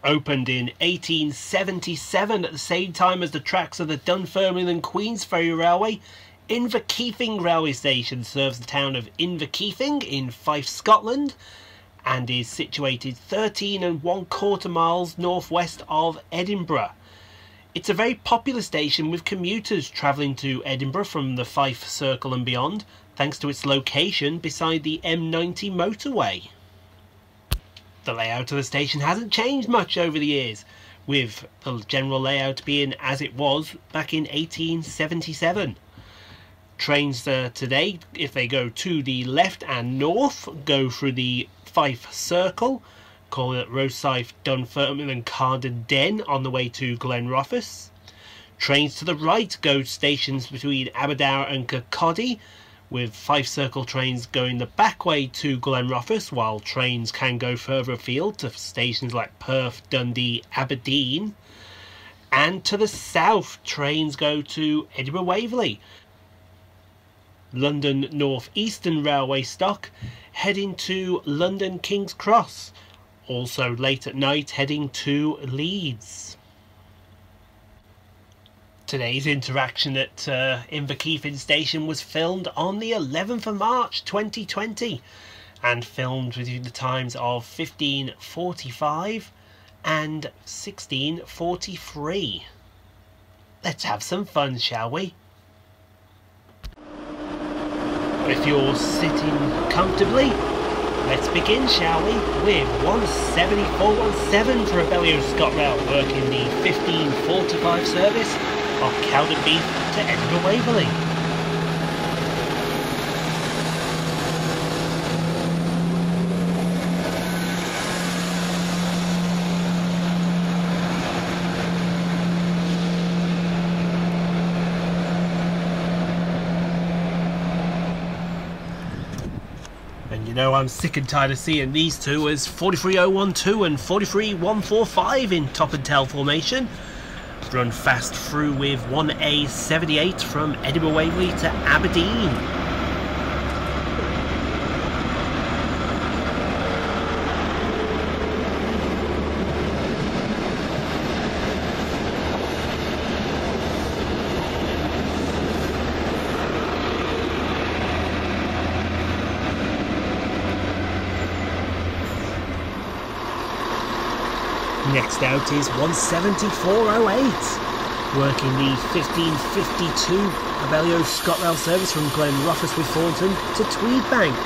Opened in 1877 at the same time as the tracks of the Dunfermline and Queensferry Railway, Inverkeithing railway station serves the town of Inverkeithing in Fife, Scotland, and is situated 13 1/4 miles northwest of Edinburgh. It's a very popular station with commuters travelling to Edinburgh from the Fife Circle and beyond, thanks to its location beside the M90 motorway. The layout of the station hasn't changed much over the years, with the general layout being as it was back in 1877. Trains today, if they go to the left and north, go through the Fife Circle, calling it Rosyth, Dunfermline and Carden on the way to Glenrothes. Trains to the right go stations between Aberdeen and Kirkcaldy, with Fife Circle trains going the back way to Glenrothes, while trains can go further afield to stations like Perth, Dundee, Aberdeen. And to the south, trains go to Edinburgh Waverley, London North Eastern Railway stock heading to London King's Cross, also late at night heading to Leeds. Today's interaction at Inverkeithing Station was filmed on the 11th of March 2020 and filmed between the times of 15:45 and 16:43. Let's have some fun, shall we? If you're sitting comfortably, let's begin, shall we, with 17417 for Abellio Scotrail, working the 15:45 service of Cowdenbeath to Edinburgh Waverley. And you know I'm sick and tired of seeing these two as 43012 and 43145 in top and tail formation. Run fast through with 1A78 from Edinburgh Waverley to Aberdeen. Next out is 17408, working the 15:52 Abellio Scotrail service from Glenrothes with Thornton to Tweedbank.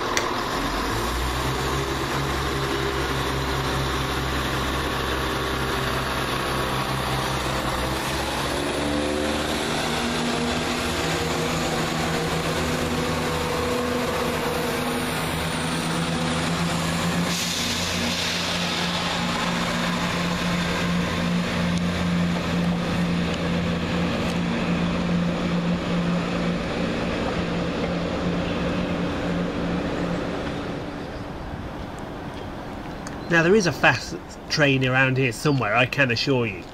Now there is a fast train around here somewhere, I can assure you.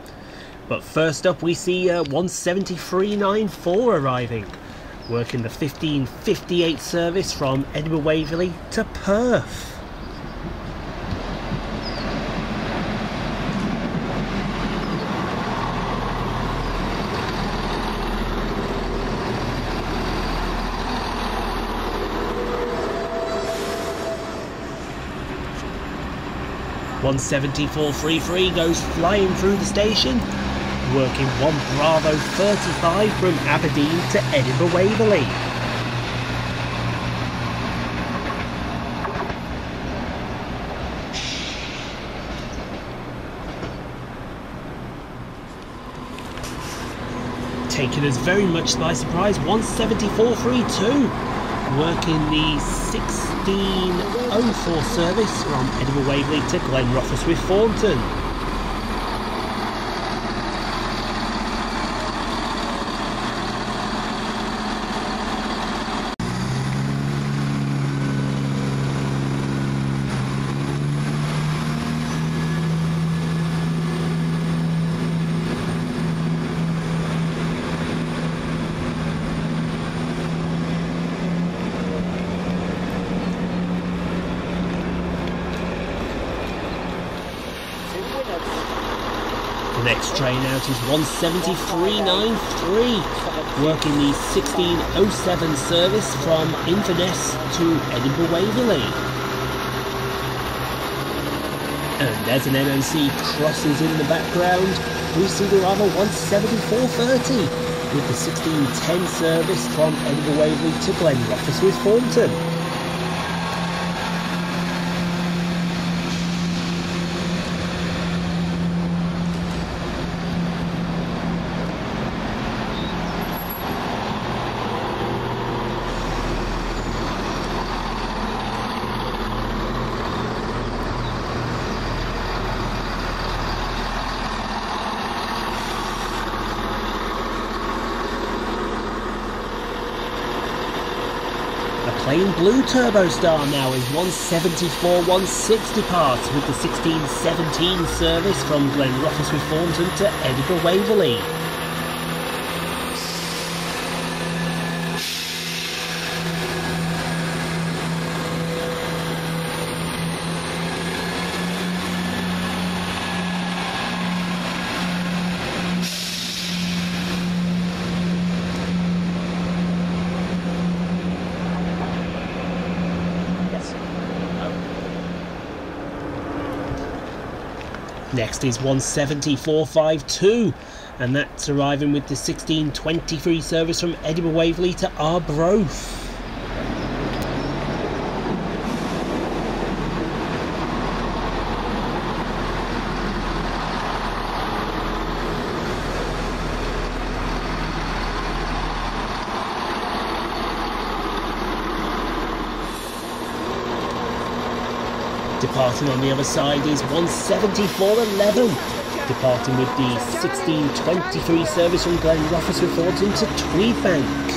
But first up we see 17394 arriving, working the 15:58 service from Edinburgh Waverley to Perth. One 17433 goes flying through the station, working 1 Bravo 35 from Aberdeen to Edinburgh Waverley. Taking us very much by surprise, 17432, working the 16:04 service from Edinburgh Waverley to Glenrothes with Thornton. Next train out is 173.93, working the 1607 service from Inverness to Edinburgh Waverley. And as an MMC crosses in the background, we see the arrival 174.30 with the 1610 service from Edinburgh Waverley to Glenrothes with Thornton. Plain blue Turbostar now is 174.160 departs with the 1617 service from Glenrothes with Thornton to Edinburgh Waverley. Next is 174.52, and that's arriving with the 1623 service from Edinburgh Waverley to Arbroath. Departing on the other side is 174.11, departing with the 1623 service from Glenrothes with Thornton to Tweedbank.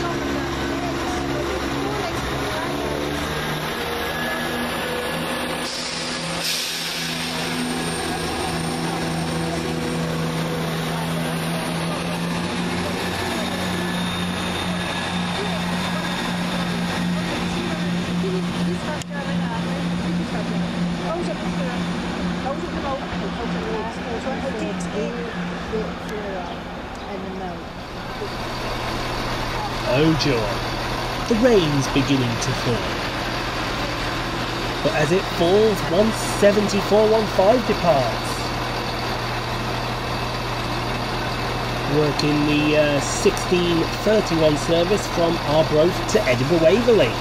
Oh joy, the rain's beginning to fall. But as it falls, 174.15 departs. Working the 1631 service from Arbroath to Edinburgh Waverley.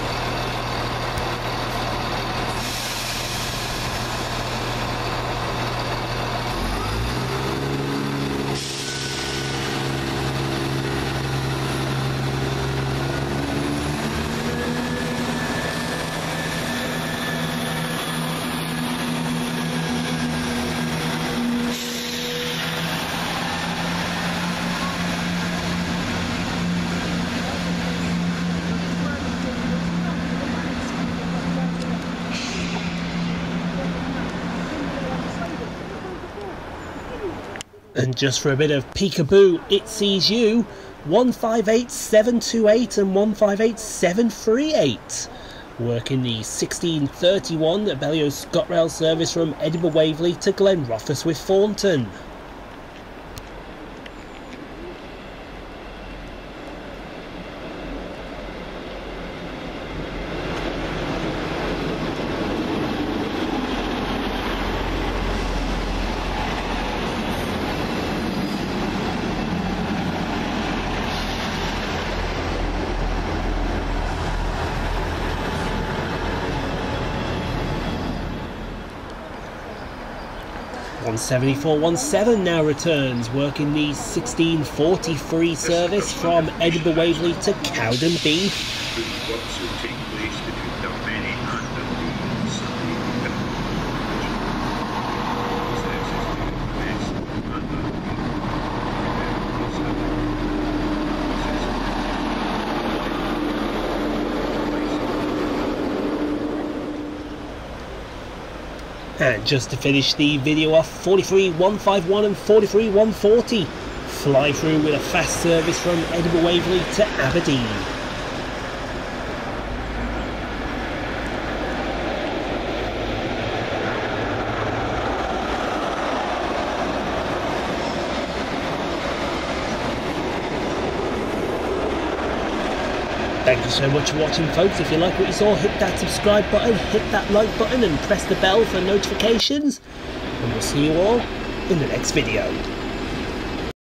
And just for a bit of peekaboo, it sees you 158.728 and 158.738. Working the 1631 Abellio Scotrail service from Edinburgh Waverley to Glenrothes with Thornton. On 74.17 now returns, working the 1643 service from Edinburgh Waverley to Cowdenbeath. And just to finish the video off, 43.151 and 43.140 fly through with a fast service from Edinburgh Waverley to Aberdeen. Thank you so much for watching, folks. If you like what you saw, hit that subscribe button, hit that like button and press the bell for notifications. And we'll see you all in the next video.